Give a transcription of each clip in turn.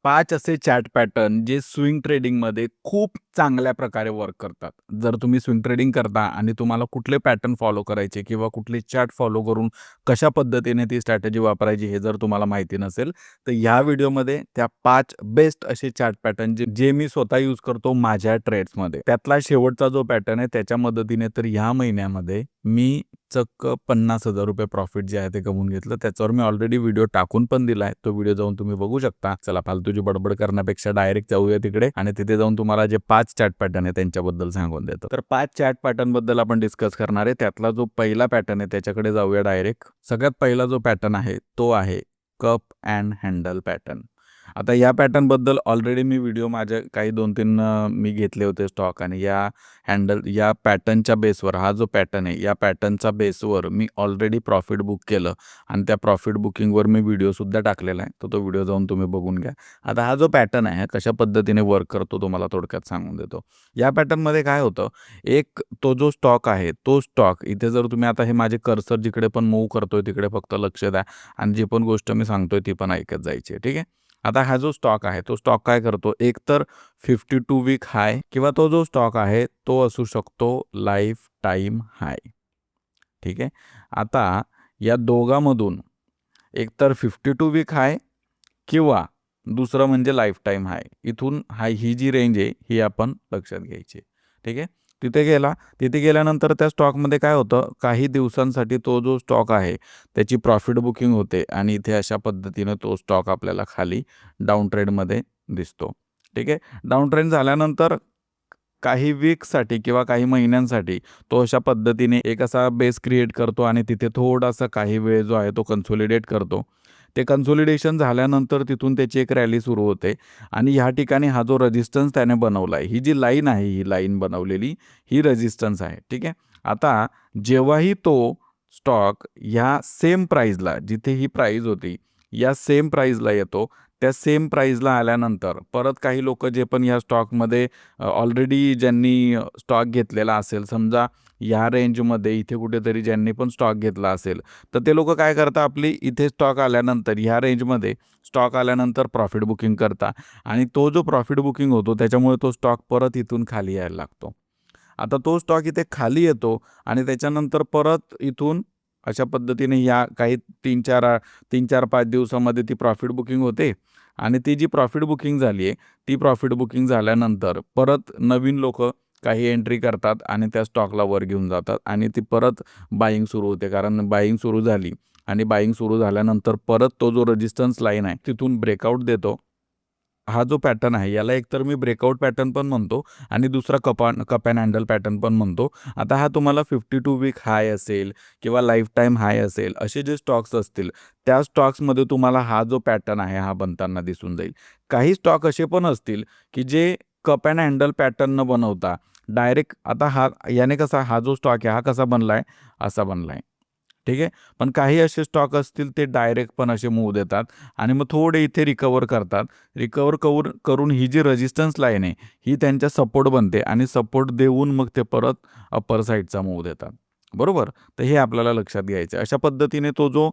5 असे chat pattern जे swing ट्रेडिंगमध्ये खूप चांगल्या प्रकारे वर्क करतात. जर तुम्ही स्विंग ट्रेडिंग करता आणि तुम्हाला कुठले पॅटर्न फॉलो करायचे किंवा कुठले चार्ट फॉलो करून कशा पद्धतीने ती स्ट्रॅटेजी वापरायची हे जर तुम्हाला माहिती नसेल, तर ह्या व्हिडिओमध्ये त्या 5 बेस्ट असे चार्ट पॅटर्न जे जे मी स्वतः यूज करतो माझ्या ट्रेड्समध्ये. त्यातला शेवटचा जो पॅटर्न आहे त्याच्या मदतीने तर ह्या महिन्यामध्ये मी चक्क ₹50,000 प्रॉफिट जे आहे ते कमवून घेतलं. त्याच्यावर मी ऑलरेडी व्हिडिओ टाकून पण दिलाय. तो व्हिडिओ जाऊन तुम्ही बघू शकता. चला फालतूची बडबड करण्यापेक्षा डायरेक्ट जाऊया तिकडे आणि तिथे जाऊन तुम्हाला जे 5 चॅट पॅटर्न आहे त्यांच्याबद्दल सांगून देतो. तर 5 चॅट पॅटर्न बद्दल आपण डिस्कस करणार आहे. त्यातला जो पहिला पॅटर्न आहे त्याच्याकडे जाऊया डायरेक्ट. सगळ्यात पहिला जो पॅटर्न आहे तो आहे कप अँड हँडल पॅटर्न. आता या पॅटर्नबद्दल ऑलरेडी मी व्हिडिओ माझे काही 2-3 मी घेतले होते स्टॉक आणि या पॅटर्नच्या बेसवर हा जो पॅटर्न आहे या पॅटर्नच्या बेसवर मी ऑलरेडी प्रॉफिट बुक केलं आणि त्या प्रॉफिट बुकिंगवर मी व्हिडिओसुद्धा टाकलेला आहे. तर तो व्हिडिओ जाऊन तुम्ही बघून घ्या. आता हा जो पॅटर्न आहे कशा पद्धतीने वर्क करतो तुम्हाला थोडक्यात सांगून देतो. या पॅटर्नमध्ये काय होतं, एक तो जो स्टॉक आहे तो स्टॉक इथे जर तुम्ही आता हे माझे कर्सर जिकडे पण मूव्ह करतोय तिकडे फक्त लक्ष द्या आणि जी पण गोष्ट मी सांगतोय ती पण ऐकत जायची आहे. ठीक आहे. आता हा जो स्टॉक आहे तो स्टॉक काय करतो, एक तर 52 वीक हाय किंवा तो जो स्टॉक आहे तो असू शकतो लाईफ टाईम हाय. ठीक आहे. आता या दोघांमधून एकतर 52 वीक हाय किंवा दुसरं म्हणजे लाईफ टाईम हाय. इथून ही जी रेंज आहे ही आपण लक्षात घ्यायची. ठीक आहे. तिथे गेला, तिथे गेल्यानंतर त्या स्टॉकमध्ये काय होतं, काही दिवसांसाठी तो जो स्टॉक आहे त्याची प्रॉफिट बुकिंग होते आणि इथे अशा पद्धतीनं तो स्टॉक आपल्याला खाली डाउन ट्रेंडमध्ये दिसतो. ठीक आहे. डाउन ट्रेंड झाल्यानंतर काही वीकसाठी किंवा काही महिन्यांसाठी तो अशा पद्धतीने एक असा बेस क्रिएट करतो आणि तिथे थोडासा काही वेळ जो आहे तो कन्सोलिडेट करतो. ते कन्सोलिडेशन झाल्यानंतर तिथून त्याची एक रॅली सुरू होते आणि ह्या ठिकाणी हा जो रेझिस्टन्स त्याने बनवला आहे, ही जी लाईन आहे, ही लाईन बनवलेली, ही रेझिस्टन्स आहे. ठीक आहे. आता जेव्हाही तो स्टॉक ह्या सेम प्राईजला, जिथे ही प्राईज होती, या सेम प्राईजला येतो, त्या सेम प्राईजला आल्यानंतर परत काही लोकं जे पण या स्टॉकमध्ये ऑलरेडी ज्यांनी स्टॉक घेतलेला असेल, समजा ह्या रेंजमध्ये इथे कुठेतरी ज्यांनी पण स्टॉक घेतला असेल, तर ते लोकं काय करतात, आपली इथे स्टॉक आल्यानंतर ह्या रेंजमध्ये स्टॉक आल्यानंतर प्रॉफिट बुकिंग करतात आणि तो जो प्रॉफिट बुकिंग होतो त्याच्यामुळे तो स्टॉक परत इथून खाली यायला लागतो. आता तो स्टॉक इथे खाली येतो आणि त्याच्यानंतर परत इथून अशा पद्धतीने या काही 3-4-5 दिवसामध्ये ती प्रॉफिट बुकिंग होते आणि ती जी प्रॉफिट बुकिंग झाली आहे, ती प्रॉफिट बुकिंग झाल्यानंतर परत नवीन लोकं काही एंट्री करतात आणि त्या स्टॉकला वर घेऊन जातात आणि ती परत बाईंग सुरू होते. कारण बाईंग सुरू झाली आणि बाईंग सुरू झाल्यानंतर परत तो जो रेझिस्टन्स लाईन आहे तिथून ब्रेकआउट देतो. हा जो पॅटर्न आहे याला एकतर मी ब्रेकआउट पॅटर्न पण म्हणतो आणि दुसरा कप अँड हँडल पॅटर्न पण म्हणतो. आता हा तुम्हाला 52 वीक हाय असेल किंवा लाईफ टाईम हाय असेल, असे जे स्टॉक्स असतील, त्या स्टॉक्समध्ये तुम्हाला हा जो पॅटर्न आहे हा बनताना दिसून जाईल. काही स्टॉक असे पण असतील, की जे कप अँड हँडल पॅटर्न न बनवता डायरेक्ट आता याने कसा हा जो स्टॉक आहे हा कसा बनलाय, असा बनलाय. ठीक आहे. पण काही असे स्टॉक असतील ते डायरेक्ट पण असे मूव्ह देतात आणि मग थोडे इथे रिकव्हर करतात. करून ही जी रेझिस्टन्स लाईन आहे, ही त्यांच्या सपोर्ट बनते आणि सपोर्ट देऊन मग ते परत अपर साइडचा मूव्ह देतात. बरोबर? तर हे आपल्याला लक्षात घ्यायचं आहे. अशा पद्धतीने तो जो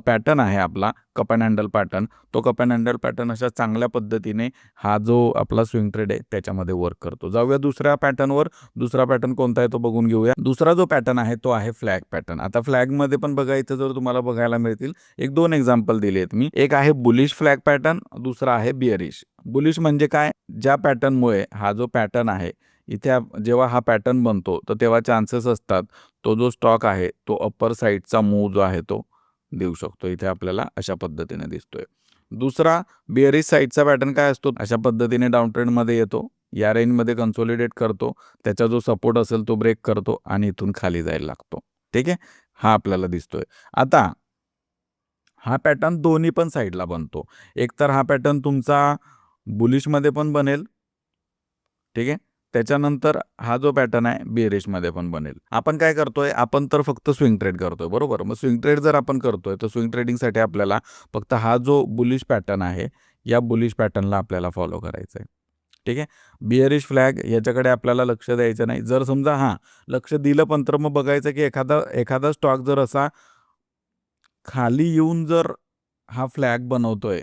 पॅटर्न आहे आपला कप अँड हँडल पॅटर्न, तो कप अँड हँडल पॅटर्न अशा चांगल्या पद्धतीने हा जो आपला स्विंग ट्रेड आहे त्याच्यामध्ये वर्क करतो. जाऊया दुसऱ्या पॅटर्नवर. दुसरा पॅटर्न कोणता आहे तो बघून घेऊया. दुसरा जो पॅटर्न आहे तो आहे फ्लॅग पॅटर्न. आता फ्लॅगमध्ये पण बघा इथं जर तुम्हाला बघायला मिळतील, 1-2 एक्झाम्पल दिले आहेत मी. एक आहे बुलिश फ्लॅग पॅटर्न, दुसरा आहे बिअरिश. बुलिश म्हणजे काय? ज्या पॅटर्नमुळे हा जो पॅटर्न आहे, इथे जेव्हा हा पॅटर्न बनतो, तर तेव्हा चान्सेस असतात, तो जो स्टॉक आहे, तो अपर साइडचा मूव्ह जो आहे तो देऊ शकतो. इथे आपल्याला अशा पद्धतीने दिसतोय. दुसरा बिअरिश साइडचा पॅटर्न काय असतो? अशा पद्धतीने डाउन ट्रेंडमध्ये येतो. या रेंजमध्ये कन्सोलिडेट करतो. त्याचा जो सपोर्ट असेल तो ब्रेक करतो आणि इथून खाली जायला लागतो. ठीक आहे. हा आपल्याला दिसतोय. आता हा पॅटर्न दोन्ही पण साईडला बनतो. एकतर हा पॅटर्न तुमचा बुलिशमध्ये पण बनेल. ठीक आहे. त्याच्यानंतर हा जो पॅटर्न आहे बिअरिशमध्ये पण बनेल. आपण काय करतोय? आपण तर फक्त स्विंग ट्रेड करतोय, बरोबर? मग स्विंग ट्रेड जर आपण करतोय, तर स्विंग ट्रेडिंगसाठी आपल्याला फक्त हा जो बुलिश पॅटर्न आहे, या बुलिश पॅटर्नला आपल्याला फॉलो करायचं आहे. ठीक आहे. बिअरिश फ्लॅग याच्याकडे आपल्याला लक्ष द्यायचं नाही. जर समजा लक्ष दिलं पण तर मग बघायचं की एखादा एखादा स्टॉक जर असा खाली येऊन जर हा फ्लॅग बनवतोय,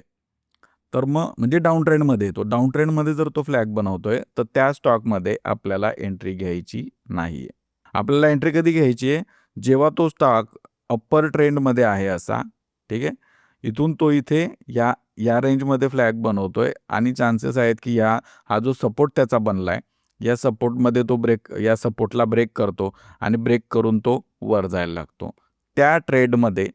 तर मग म्हणजे डाउन ट्रेंडमध्ये येतो. डाउन ट्रेंडमध्ये जर तो फ्लॅग बनवतोय, तर त्या स्टॉकमध्ये आपल्याला एंट्री घ्यायची नाहीये. आपल्याला एंट्री कधी घ्यायची आहे? जेव्हा तो स्टॉक अप्पर ट्रेंडमध्ये आहे असा, ठीक आहे. इथून तो इथे या या रेंजमध्ये फ्लॅग बनवतोय आणि चान्सेस आहेत की हा जो सपोर्ट त्याचा बनलाय, या सपोर्टमध्ये तो या सपोर्टला ब्रेक करतो आणि ब्रेक करून तो वर जायला लागतो. त्या ट्रेडमध्ये,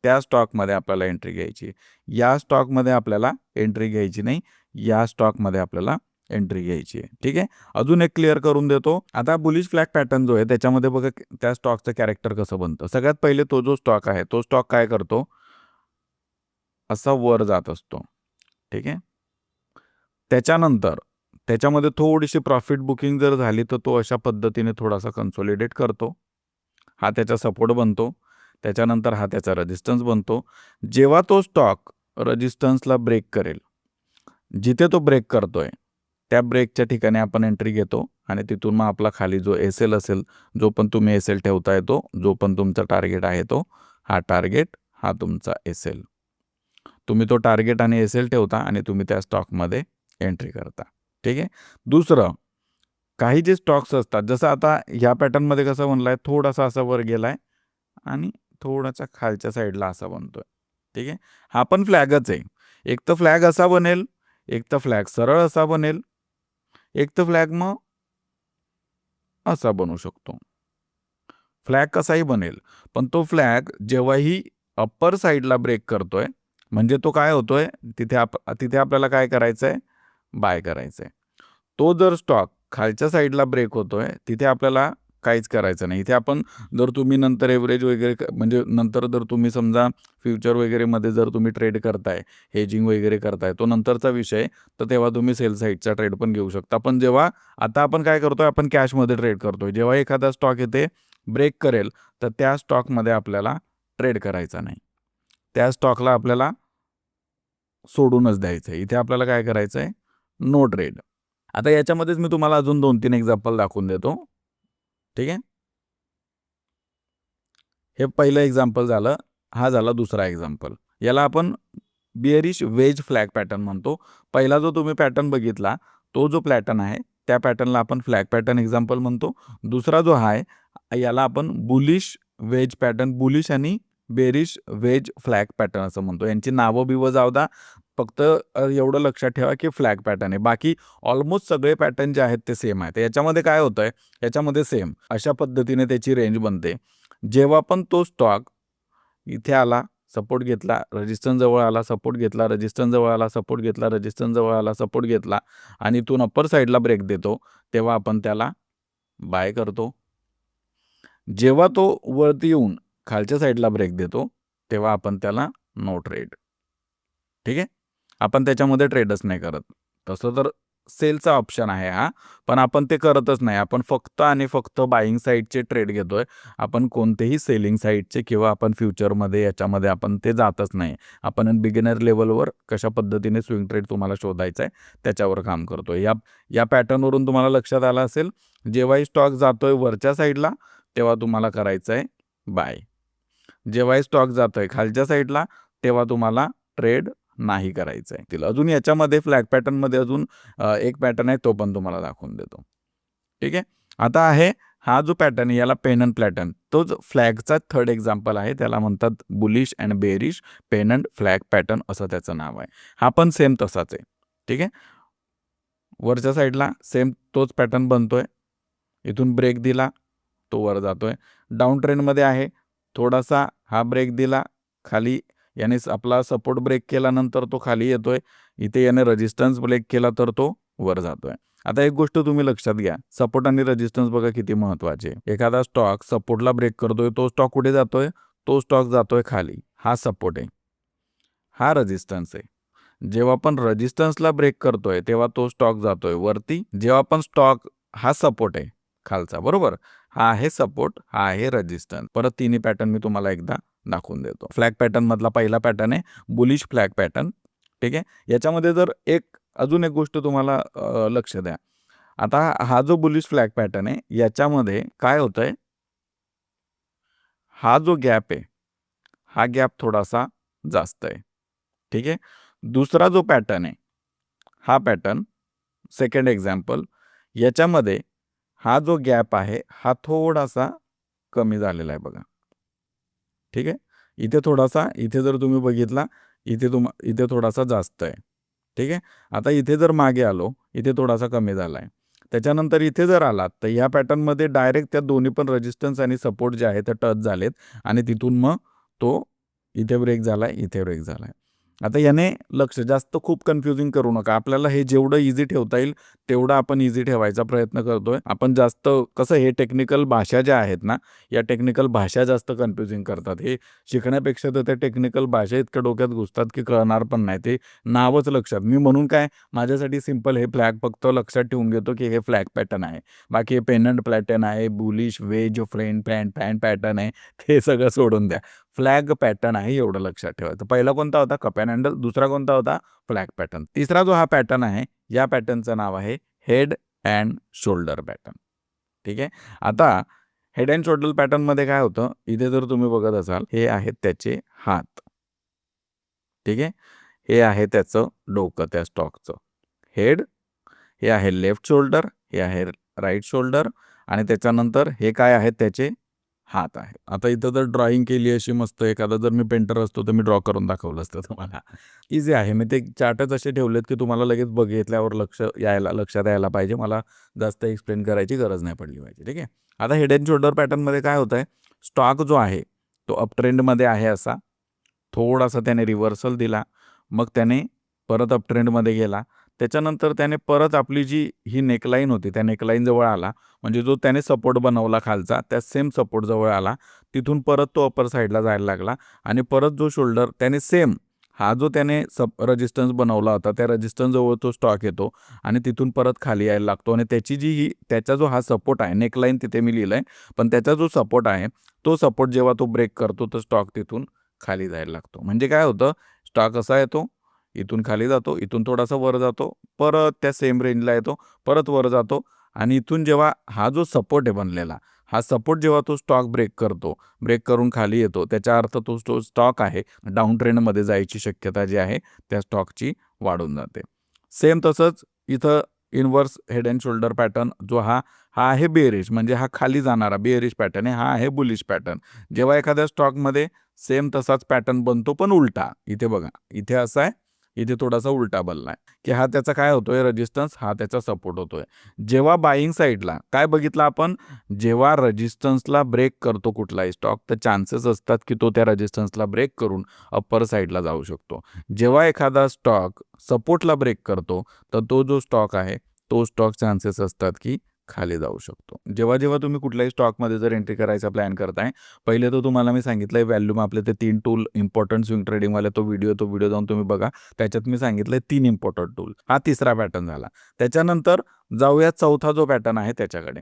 त्या स्टॉकमध्ये आपल्याला एंट्री घ्यायची आहे. या स्टॉकमध्ये आपल्याला एंट्री घ्यायची नाही. या स्टॉकमध्ये आपल्याला एंट्री घ्यायची आहे. ठीक आहे. अजून एक क्लिअर करून देतो. आता बुलिश फ्लॅग पॅटर्न जो आहे त्याच्यामध्ये बघा त्या स्टॉकचं कॅरेक्टर कसं बनतं. सगळ्यात पहिले तो जो स्टॉक आहे, तो स्टॉक काय करतो? असा वर जात असतो. ठीक आहे. त्याच्यानंतर त्याच्यामध्ये थोडीशी प्रॉफिट बुकिंग जर झाली, तर तो अशा पद्धतीने थोडासा कन्सॉलिडेट करतो. हा त्याचा सपोर्ट बनतो. त्याच्यानंतर हा त्याचा रेझिस्टन्स बनतो. जेव्हा तो स्टॉक रेझिस्टन्सला ब्रेक करेल, जिथे तो ब्रेक करतोय, त्या ब्रेकच्या ठिकाणी आपण एंट्री घेतो आणि तिथून मग आपला खाली जो एस-एल असेल, जो पण तुम्ही एस-एल ठेवताय तो, जो पण तुमचा टार्गेट आहे तो, हा टार्गेट, हा तुमचा एस-एल. तुम्ही तो टार्गेट आणि एस-एल ठेवता आणि तुम्ही त्या स्टॉकमध्ये एंट्री करता. ठीक आहे. दुसरं, काही जे स्टॉक्स असतात, जसं आता ह्या पॅटर्नमध्ये कसं बनलाय, थोडासा असा वर गेलाय आणि थोडासा खालच्या साईडला असा बनतोय. ठीक आहे. हा पण फ्लॅगच आहे. एक तर फ्लॅग असा बनेल, एक तर फ्लॅग सरळ असा बनेल, एक तर फ्लॅग मग असा बनू शकतो. फ्लॅग कसाही बनेल. पण तो फ्लॅग जेव्हाही अप्पर साइडला ब्रेक करतोय, म्हणजे तो काय होतोय, तिथे आपल्याला काय करायचंय? बाय करायचंय. तो जर स्टॉक खालच्या साइडला ब्रेक होतोय, तिथे आपल्याला काहीच करायचं नाही. इथे आपण जर तुम्ही नंतर एव्हरेज वगैरे म्हणजे नंतर जर तुम्ही समजा फ्युचर वगैरेमध्ये जर तुम्ही ट्रेड करताय, हेजिंग वगैरे करताय, तो नंतरचा विषय. तर तेव्हा तुम्ही सेल साइडचा ट्रेड पण घेऊ शकता. पण जेव्हा आता आपण काय करतोय, आपण कॅशमध्ये ट्रेड करतोय. जेव्हा एखादा स्टॉक येथे ब्रेक करेल, तर त्या स्टॉकमध्ये आपल्याला ट्रेड करायचा नाही. त्या स्टॉकला आपल्याला सोडूनच द्यायचं आहे. इथे आपल्याला काय करायचं आहे? No trade. आता याच्यामध्येच मी तुम्हाला अजून 2-3 एक्झाम्पल दाखवून देतो. ठीक आहे. हे पहिलं एक्झाम्पल झालं. हा झाला दुसरा एक्झाम्पल. याला आपण बिअरिश वेज फ्लॅग पॅटर्न म्हणतो. पहिला जो तुम्ही पॅटर्न बघितला, तो जो पॅटर्न आहे, त्या पॅटर्नला आपण फ्लॅग पॅटर्न एक्झाम्पल म्हणतो. दुसरा जो आहे, याला आपण बुलिश वेज पॅटर्न, बुलिश आणि बेरिश वेज फ्लॅग पॅटर्न असं म्हणतो. यांची नावं-बिवं जाऊ द्या. फक्त एवढं लक्षात ठेवा, की फ्लॅग पॅटर्न आहे. बाकी ऑलमोस्ट सगळे पॅटर्न जे आहेत ते सेम आहेत. याच्यामध्ये काय होतंय? याच्यामध्ये सेम अशा पद्धतीने त्याची रेंज बनते. जेव्हा पण तो स्टॉक इथे आला, सपोर्ट घेतला, रेझिस्टन्स जवळ आला, सपोर्ट घेतला, रेझिस्टन्स जवळ आला, सपोर्ट घेतला, रेझिस्टन्स जवळ आला, सपोर्ट घेतला आणि इथून अप्पर साइडला ब्रेक देतो, तेव्हा आपण त्याला बाय करतो. जेव्हा तो वरती येऊन खालच्या साइडला ब्रेक देतो, तेव्हा आपण त्याला नो ट्रेड. ठीक आहे. आपण त्याच्यामध्ये ट्रेडच नाही करत. तसं तर सेलचा ऑप्शन आहे हा, पण आपण ते करतच नाही. आपण फक्त आणि फक्त बायिंग साइडचे ट्रेड घेतोय. आपण कोणतेही सेलिंग साइडचे किंवा आपण फ्युचरमध्ये याच्यामध्ये आपण ते जातच नाही. आपण बिगिनर लेव्हलवर कशा पद्धतीने स्विंग ट्रेड तुम्हाला शोधायचा आहे, त्याच्यावर काम करतोय. या पॅटर्नवरून तुम्हाला लक्षात आलं असेल, जेव्हाही स्टॉक जातोय वरच्या साइडला, तेव्हा तुम्हाला करायचं आहे बाय. जेव्हाही स्टॉक जातोय खालच्या साइडला, तेव्हा तुम्हाला ट्रेड नाही करायचं आहे. अजून याच्यामध्ये फ्लॅग पॅटर्नमध्ये अजून एक पॅटर्न आहे, तो पण तुम्हाला दाखवून देतो. ठीक आहे. आता आहे हा जो पॅटर्न आहे, याला पेनंट पॅटर्न. तोच फ्लॅगचा थर्ड एक्झाम्पल आहे. त्याला म्हणतात bullish and bearish pennant flag pattern असं त्याचं नाव आहे. हा पण सेम तसाच आहे. ठीक आहे. वरच्या साइडला सेम तोच पॅटर्न बनतोय. इथून ब्रेक दिला, तो वर जातोय. डाउन ट्रेंडमध्ये आहे. थोडासा हा ब्रेक दिला, खाली याने आपला सपोर्ट ब्रेक केल्यानंतर तो खाली येतोय. इथे याने रेझिस्टन्स ब्रेक केला तर तो वर जातोय. आता एक गोष्ट तुम्ही लक्षात घ्या, सपोर्ट आणि रेझिस्टन्स बघा किती महत्त्वाचे. एखादा स्टॉक सपोर्टला ब्रेक करतोय, तो स्टॉक कुठे जातोय? तो स्टॉक जातोय खाली. हा सपोर्ट आहे. हा रेझिस्टन्स आहे. जेव्हा आपण रेझिस्टन्सला ब्रेक करतोय, तेव्हा तो स्टॉक जातोय वरती. जेव्हा आपण स्टॉक हा सपोर्ट आहे खालचा, बरोबर? हा आहे सपोर्ट, हा आहे रेझिस्टन्स. परत तिन्ही पॅटर्न मी तुम्हाला एकदा दाखवून देतो. फ्लॅग पॅटर्न मधला पहिला पॅटर्न आहे बुलिश फ्लॅग पॅटर्न. ठीक आहे. याच्यामध्ये जर अजून एक गोष्ट तुम्हाला लक्ष द्या. आता हा जो बुलिश फ्लॅग पॅटर्न आहे, याच्यामध्ये काय होतंय? हा जो गॅप आहे, हा गॅप थोडासा जास्त आहे. ठीक आहे. दुसरा जो पॅटर्न आहे, हा पॅटर्न सेकंड एक्झाम्पल, याच्यामध्ये हा जो गॅप आहे हा थोडासा कमी झालेला आहे बघा. ठीक आहे, इथे थोडासा, इथे जर तुम्ही बघितला इथे थोडासा जास्त आहे. ठीक आहे, आता इथे जर मागे आलो, इथे थोडासा कमी झाला आहे. त्याच्यानंतर इथे जर आलात तर ह्या पॅटर्नमध्ये डायरेक्ट त्या दोन्ही पण रेजिस्टन्स आणि सपोर्ट जे आहे ते टच झालेत आणि तिथून मग तो इथे ब्रेक झालाय, इथे ब्रेक झालाय. आता याने लक्ष जास्त खूप कन्फ्युजिंग करू नका. आपल्याला हे जेवढं इझी ठेवता येईल तेवढं आपण इझी ठेवायचा प्रयत्न करतोय. आपण जास्त कसं, हे टेक्निकल भाषा ज्या आहेत ना, या टेक्निकल भाषा जास्त कन्फ्युजिंग करतात. हे शिकण्यापेक्षा तर त्या टेक्निकल भाषा इतक्या डोक्यात घुसतात की कळणार पण नाही. ते नावच लक्षात, मी म्हणून काय माझ्यासाठी सिंपल हे फ्लॅग फक्त लक्षात ठेवून घेतो की हे फ्लॅग पॅटर्न आहे. बाकी हे पेनंट पॅटर्न आहे, बुलिश वेज फ्रेंड पॅटर्न आहे, ते सगळं सोडून द्या. फ्लॅग पॅटर्न आहे एवढं लक्षात ठेवायचं. पहिला कोणता होता, कप अँड हँडल. दुसरा कोणता होता, फ्लॅग पॅटर्न. तिसरा जो हा पॅटर्न आहे, या पॅटर्नचं नाव आहे हेड अँड शोल्डर पॅटर्न. ठीक आहे, आता हेड अँड शोल्डर पॅटर्न मध्ये काय होतं, इथे जर तुम्ही बघत असाल, हे आहेत त्याचे हात. ठीक आहे, हे आहे त्याचं डोकं, त्या स्टॉकचं हेड, हे आहे लेफ्ट शोल्डर, हे आहे राईट शोल्डर आणि त्याच्यानंतर हे काय आहेत त्याचे हात आहे. आता इथं जर ड्रॉइंग केली अशी मस्त, एखादा जर मी पेंटर असतो तर मी ड्रॉ करून दाखवलं असतं तुम्हाला. इझी आहे, मी ते चार्टच असे ठेवलेत की तुम्हाला लगेच बघितल्यावर लक्षात यायला पाहिजे. मला जास्त एक्सप्लेन करायची गरज नाही पडली पाहिजे. ठीक आहे, आता हेड अँड शोल्डर पॅटर्नमध्ये काय होतं आहे, स्टॉक जो आहे तो अप ट्रेंडमध्ये आहे. असा थोडासा त्याने रिव्हर्सल दिला, मग त्याने परत अप ट्रेंडमध्ये गेला. त्याच्यानंतर त्याने परत आपली जी ही नेकलाईन होती त्या नेकलाईन जवळ आला, म्हणजे जो त्याने सपोर्ट बनवला खालचा त्या सेम सपोर्ट जवळ आला. तिथून परत तो अपर साईडला जायला लागला आणि परत जो शोल्डर त्याने सेम हा जो त्याने रेजिस्टन्स बनवला होता त्या रेजिस्टन्स जवळ तो स्टॉक येतो आणि तिथून परत खाली यायला लागतो. आणि त्याचा जो हा सपोर्ट आहे, नेकलाईन तिथे मी लिहिलंय, पण त्याचा जो सपोर्ट आहे तो सपोर्ट जेव्हा तो ब्रेक करतो तर स्टॉक तिथून खाली जायला लागतो. म्हणजे काय होतं, स्टॉक असा येतो, इथून खाली जातो, इथून थोडासा वर जातो, परत त्या सेम रेंजला येतो, परत वर जातो आणि इथून जेव्हा हा जो सपोर्ट आहे बनलेला, हा सपोर्ट जेव्हा तो स्टॉक ब्रेक करतो, ब्रेक करून खाली येतो, त्याचा अर्थ तो स्टॉक आहे डाऊन ट्रेंडमध्ये जायची शक्यता जी आहे त्या स्टॉकची वाढून जाते. सेम तसंच इथं inverse head and shoulder pattern जो हा आहे बेअरिश, म्हणजे हा खाली जाणारा बेअरिश पॅटर्न आहे, हा आहे बुलिश पॅटर्न. जेव्हा एखाद्या स्टॉकमध्ये सेम तसाच पॅटर्न बनतो पण उलटा, इथे बघा, इथे असा आहे, इथे थोडासा उलटा बनलाय, की हा त्याचा काय होतोय रेजिस्टन्स, हा त्याचा सपोर्ट होतोय. जेव्हा बाईंग साईडला काय बघितलं आपण, जेव्हा रेजिस्टन्सला ब्रेक करतो कुठलाही स्टॉक तर चान्सेस असतात की तो त्या रेजिस्टन्सला ब्रेक करून अप्पर साईडला जाऊ शकतो. जेव्हा एखादा स्टॉक सपोर्टला ब्रेक करतो तर तो जो स्टॉक आहे तो स्टॉक चान्सेस असतात की खाली जाऊ शकतो. जेव्हा जेव्हा तुम्ही कुठल्याही स्टॉकमध्ये जर एंट्री करायचा प्लॅन करताय, पहिले तर तुम्हाला मी सांगितलंय व्हॅल्यूम आपले ते 3 टूल इम्पॉर्टंट स्विंग ट्रेडिंगवाले, तो व्हिडिओ जाऊन तुम्ही बघा. त्याच्यात मी सांगितलंय 3 इम्पॉर्टंट टूल. हा तिसरा पॅटर्न झाला. त्याच्यानंतर जाऊया चौथा जो पॅटर्न आहे त्याच्याकडे.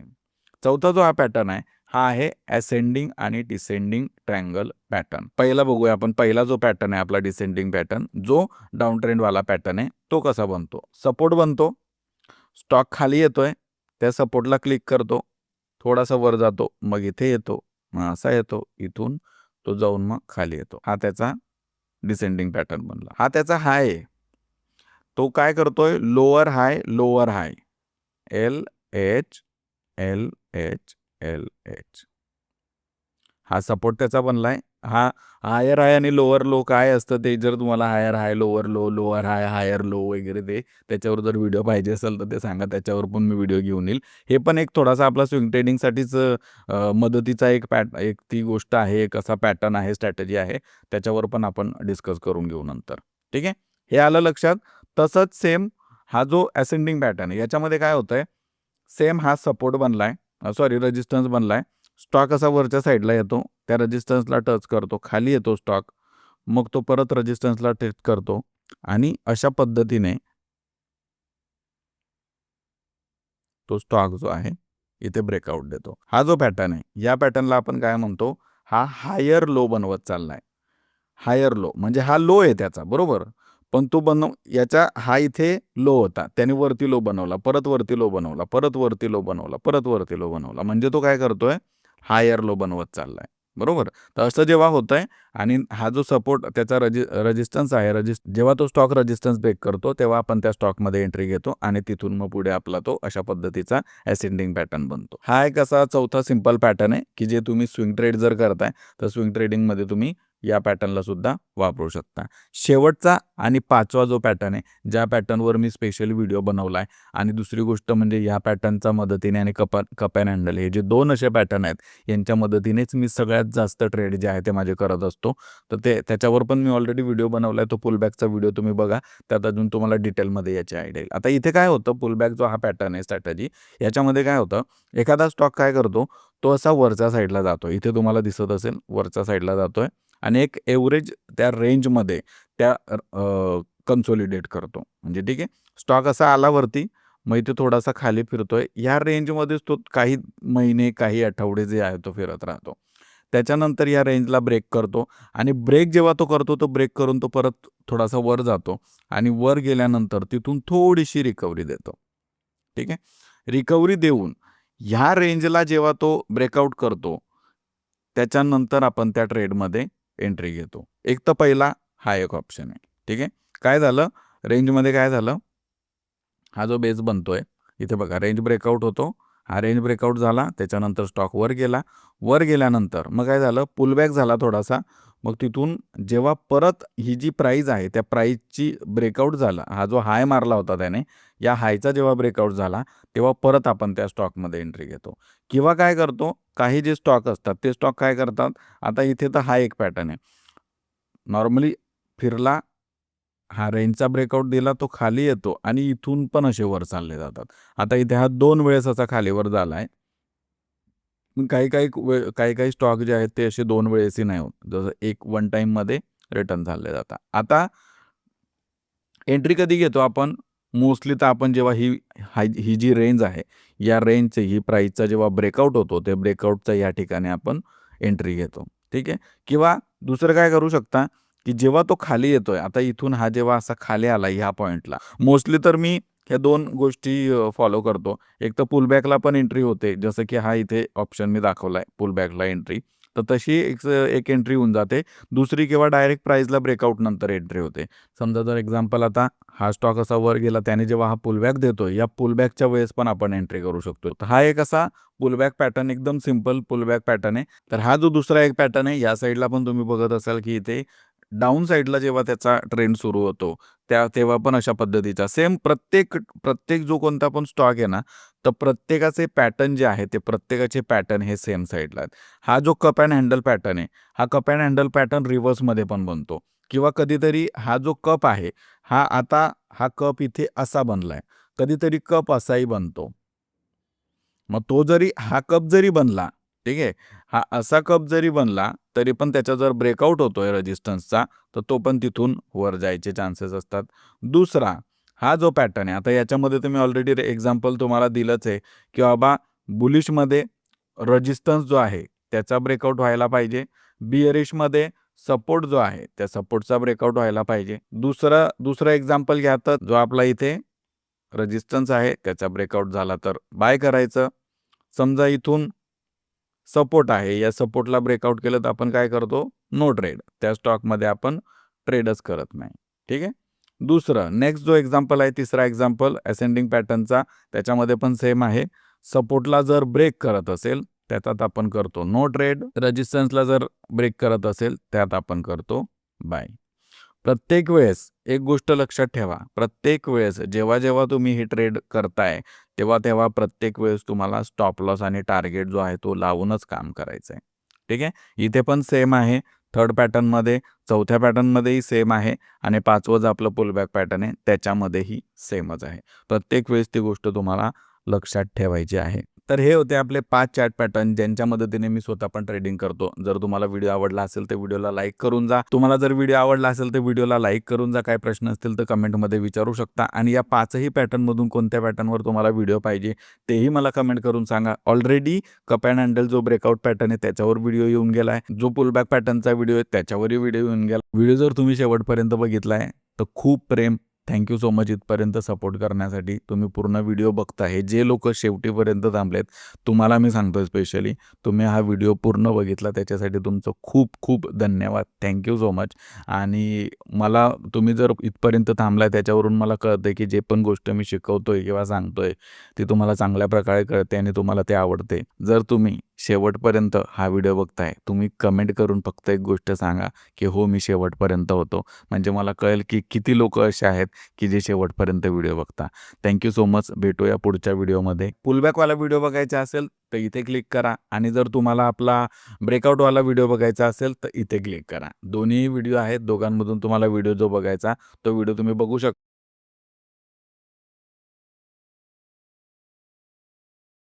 चौथा जो हा पॅटर्न आहे हा आहे असेंडिंग आणि डिसेंडिंग ट्रायंगल पॅटर्न. पहिला बघूया आपण, पहिला जो पॅटर्न आहे आपला डिसेंडिंग पॅटर्न, जो डाऊन ट्रेंडवाला पॅटर्न आहे, तो कसा बनतो. सपोर्ट बनतो, स्टॉक खाली येतोय, त्या सपोर्टला क्लिक करतो, थोडासा वर जातो, मग इथे येतो, मग असा येतो, इथून तो जाऊन मग खाली येतो. हा त्याचा डिसेंडिंग पॅटर्न बनला. हा त्याचा हाय आहे, तो काय करतोय, लोअर हाय लोअर हाय, L H L H L H, हा सपोर्ट त्याचा बनलाय. हा हायर हाय आणि लोअर लो काय असतं ते जर तुम्हाला higher high lower low, lower high higher low वगैरे ते त्याच्यावर जर व्हिडिओ पाहिजे असेल तर ते सांगा, त्याच्यावर पण मी व्हिडिओ घेऊन येईल. हे पण एक थोडासा आपला स्विंग ट्रेडिंगसाठीच मदतीचा एक ती गोष्ट आहे, एक असा पॅटर्न आहे, स्ट्रॅटेजी आहे, त्याच्यावर पण आपण डिस्कस करून घेऊ नंतर. ठीक आहे, हे आलं लक्षात. तसंच सेम हा जो असेंडिंग पॅटर्न आहे याच्यामध्ये काय होतंय, सेम हा सपोर्ट बनलाय, सॉरी रेजिस्टन्स बनलाय, स्टॉक असा वरच्या साईडला येतो, त्या रेजिस्टन्सला टच करतो, खाली येतो स्टॉक, मग तो परत रेजिस्टन्सला टच करतो आणि अशा पद्धतीने तो स्टॉक जो आहे इथे ब्रेकआउट देतो. हा जो पॅटर्न आहे या पॅटर्नला आपण काय म्हणतो, हा हायर लो बनवत चाललाय. हायर लो म्हणजे हा लो आहे त्याचा, बरोबर, पण तो याचा हा इथे लो होता, त्याने वरती लो बनवला, परत वरती लो बनवला, परत वरती लो बनवला, परत वरती लो बनवला, म्हणजे तो काय करतोय, हायर लो बनवत चाललाय. बरोबर. तर असं जेव्हा होतंय आणि हा जो सपोर्ट त्याचा रेझिस्टन्स आहे, जेव्हा तो स्टॉक रेझिस्टन्स ब्रेक करतो, तेव्हा आपण त्या स्टॉकमध्ये एंट्री घेतो आणि तिथून मग पुढे आपला तो अशा पद्धतीचा असेंडिंग पॅटर्न बनतो. हा एक असा चौथा सिंपल पॅटर्न आहे, की जे तुम्ही स्विंग ट्रेड जर करताय, तर स्विंग ट्रेडिंगमध्ये तुम्ही या पॅटर्नला सुद्धा वापरू शकता. शेवटचा आणि 5वा जो पॅटर्न आहे, ज्या पॅटर्नवर मी स्पेशल व्हिडिओ बनवला आहे आणि दुसरी गोष्ट म्हणजे ह्या पॅटर्नच्या मदतीने आणि कप अँड हँडल हे जे 2 असे पॅटर्न आहेत, यांच्या मदतीनेच मी सगळ्यात जास्त ट्रेड जे आहे ते माझे करत असतो. तर त्याच्यावर पण मी ऑलरेडी व्हिडिओ बनवला आहे. तो पुलबॅकचा व्हिडिओ तुम्ही बघा. त्यात अजून तुम्हाला डिटेलमध्ये याची आयडिया येईल. आता इथे काय होतं, पुलबॅक जो हा पॅटर्न आहे स्ट्रॅटेजी, याच्यामध्ये काय होतं, एखादा स्टॉक काय करतो, तो असा वरच्या साईडला जातो. इथे तुम्हाला दिसत असेल वरच्या साईडला जातोय आणि एक एव्हरेज त्या रेंजमध्ये त्या कन्सोलिडेट करतो. म्हणजे ठीक आहे, स्टॉक असा आला वरती, मग इथे थोडासा खाली फिरतोय. ह्या रेंजमध्येच तो काही महिने, काही आठवडे जे आहे तो फिरत राहतो. त्याच्यानंतर या रेंजला ब्रेक करतो आणि ब्रेक जेव्हा तो करतो, तो ब्रेक करून तो परत थोडासा वर जातो आणि वर गेल्यानंतर तिथून थोडीशी रिकव्हरी देतो. ठीक आहे. रिकव्हरी देऊन ह्या रेंजला जेव्हा तो ब्रेकआउट करतो, त्याच्यानंतर आपण त्या ट्रेडमध्ये एंट्री घेतो. एक तर पहिला हा एक ऑप्शन आहे. ठीक आहे. काय झालं, रेंजमध्ये काय झालं, हा जो बेस बनतोय, इथे बघा रेंज ब्रेकआउट होतो. हा रेंज ब्रेकआउट झाला, त्याच्यानंतर स्टॉक वर गेला. वर गेल्यानंतर मग काय झालं, पुलबॅक झाला थोडासा. मग तिथून जेव्हा परत ही जी प्राईज आहे, त्या प्राईजची ब्रेकआउट झाला. हा जो हाय मारला होता त्याने, या हायचा जेव्हा ब्रेकआउट झाला, तेव्हा परत आपण त्या स्टॉकमध्ये एंट्री घेतो. किंवा काय करतो, काही जे स्टॉक असतात, ते स्टॉक काय करतात, आता इथे तर हा एक पॅटर्न आहे. नॉर्मली फिरला, हा रेंजचा ब्रेकआउट दिला, तो खाली येतो आणि इथून पण असे वर चालले जातात. आता इथे हा 2 वेळेस असा खालीवर झालाय. काही स्टॉक जे आहेत ते असे 2 वेळेसही नाही होत. जसं एक वन टाईममध्ये रिटर्न झाले जातात. आता एंट्री कधी घेतो आपण? मोस्टली तर आपण जेव्हा ही जी रेंज आहे, या रेंजची ही प्राईसचा जेव्हा ब्रेकआउट होतो, ते ब्रेकआउटच्या या ठिकाणी आपण एंट्री घेतो. ठीक आहे. किंवा दुसरं काय करू शकता, की जेव्हा तो खाली येतोय, आता इथून हा जेव्हा असा खाली आला ह्या पॉइंटला, मोस्टली तर मी ह्या 2 गोष्टी फॉलो करतो. एक तर पुलबॅकला पण एंट्री होते, जसं की हा इथे ऑप्शन मी दाखवलाय पुलबॅकला एंट्री. तर तशी एक एंट्री होऊन जाते. दुसरी किंवा डायरेक्ट प्राईसला ब्रेकआउट नंतर एंट्री होते. समजा जर एक्झाम्पल आता हा स्टॉक असा वर गेला, त्याने जेव्हा हा पुलबॅक देतोय, या पुलबॅकच्या वेळेस पण आपण एंट्री करू शकतो. तर हा एक असा पुलबॅक पॅटर्न, एकदम सिंपल पुलबॅक पॅटर्न आहे. तर हा जो दुसरा एक पॅटर्न आहे, या साईडला पण तुम्ही बघत असाल, की इथे डाउन साईडला जेव्हा त्याचा ट्रेंड सुरू होतो, तेव्हा पण अशा पद्धतीचा सेम प्रत्येक प्रत्येक जो कोणता पण स्टॉक आहे ना, तर प्रत्येकाचे पॅटर्न जे आहे, ते प्रत्येकाचे पॅटर्न हे सेम साईडला आहेत. हा जो कप अँड हँडल पॅटर्न आहे, हा कप अँड हँडल पॅटर्न रिव्हर्समध्ये पण बनतो. किंवा कधीतरी हा जो कप आहे, हा कप इथे असा बनलाय. कधीतरी कप असाही बनतो. मग तो जरी हा कप जरी बनला, ठीक आहे. हा असा कप जरी बनला, तरी पण त्याचा जर ब्रेकआउट होतोय रेझिस्टन्सचा, तर तो पण तिथून वर जायचे चान्सेस असतात. दुसरा, हा जो पॅटर्न आहे, आता याच्यामध्ये तुम्ही ऑलरेडी एक्झाम्पल तुम्हाला दिलंच आहे, की बाबा बुलिशमध्ये रेझिस्टन्स जो आहे, त्याचा ब्रेकआउट व्हायला पाहिजे. बिअरिशमध्ये सपोर्ट जो आहे, त्या सपोर्टचा ब्रेकआउट व्हायला पाहिजे. दुसरं एक्झाम्पल घ्या, तर जो आपला इथे रेझिस्टन्स आहे, त्याचा ब्रेकआउट झाला तर बाय करायचं. समजा इथून सपोर्ट आहे, या सपोर्टला ब्रेकआउट केलं तर आपण काय करतो? No trade. त्या स्टॉकमध्ये आपण ट्रेडच करत नाही. ठीक आहे. दुसरं नेक्स्ट जो एक्झाम्पल आहे, तिसरा एक्झाम्पल असेंडिंग पॅटर्नचा, त्याच्यामध्ये पण सेम आहे. सपोर्टला जर ब्रेक करत असेल, त्याच्यात आपण करतो नो ट्रेड. रेझिस्टन्सला जर ब्रेक करत असेल, त्यात आपण करतो बाय. प्रत्येक वेळेस एक गोष्ट लक्षात ठेवा, प्रत्येक वेळेस जेव्हा तुम्ही ही ट्रेड करताय, तेव्हा प्रत्येक वेळेस तुम्हाला स्टॉप लॉस आणि टार्गेट जो आहे तो लावूनच काम करायचं आहे. ठीक आहे. इथे पण सेम आहे. थर्ड पॅटर्नमध्ये, चौथ्या पॅटर्नमध्येही सेम आहे आणि 5वं जे आपलं पुलबॅक पॅटर्न आहे, त्याच्यामध्येही सेमच आहे. प्रत्येक वेळेस ती गोष्ट तुम्हाला लक्षात ठेवायची आहे. तर हे होते आपले 5 चार्ट पॅटर्न, ज्यांच्या मदतीने मी स्वतः पण ट्रेडिंग करतो. जर तुम्हाला व्हिडिओ आवडला असेल तर व्हिडिओला लाईक करून जा. तुम्हाला जर व्हिडिओ आवडला असेल तर व्हिडिओला लाईक करून जा. काही प्रश्न असतील तर कमेंटमध्ये विचारू शकता आणि या 5ही पॅटर्नमधून कोणत्या पॅटर्नवर तुम्हाला व्हिडिओ पाहिजे तेही मला कमेंट करून सांगा. ऑलरेडी कप अँड हँडल जो ब्रेकआउट पॅटर्न आहे त्याच्यावर व्हिडिओ येऊन गेलाय. जो पुलबॅक पॅटर्नचा व्हिडिओ आहे त्याच्यावरही व्हिडिओ येऊन गेला. व्हिडिओ जर तुम्ही शेवटपर्यंत बघितलाय तर खूप प्रेम, थँक यू सो मच इथपर्यंत सपोर्ट करण्यासाठी. तुम्ही पूर्ण व्हिडिओ बघताय. जे लोकं शेवटीपर्यंत थांबलेत, तुम्हाला मी सांगतोय स्पेशली, तुम्ही हा व्हिडिओ पूर्ण बघितला त्याच्यासाठी तुमचं खूप खूप धन्यवाद. Thank you so much. आणि मला तुम्ही जर इथपर्यंत थांबलाय त्याच्यावरून मला कळतंय, की जे पण गोष्ट मी शिकवतोय किंवा सांगतोय, ती तुम्हाला चांगल्या प्रकारे कळते आणि तुम्हाला ते आवडते. जर तुम्ही शेवटपर्यंत हा व्हिडिओ बघताय, तुम्ही कमेंट करून फक्त एक गोष्ट सांगा, की "हो, मी शेवटपर्यंत होतो." म्हणजे मला कळेल, की किती लोकं असे आहेत, की जे शेवटपर्यंत व्हिडिओ बघता. Thank you so much. भेटूया पुढच्या व्हिडिओमध्ये. पुलबॅकवाला व्हिडिओ बघायचा असेल, तर इथे क्लिक करा आणि जर तुम्हाला आपला ब्रेकआउटवाला व्हिडिओ बघायचा असेल, तर इथे क्लिक करा. दोन्ही व्हिडिओ आहेत. दोघांमधून तुम्हाला व्हिडिओ जो बघायचा, तो व्हिडिओ तुम्ही बघू शकता.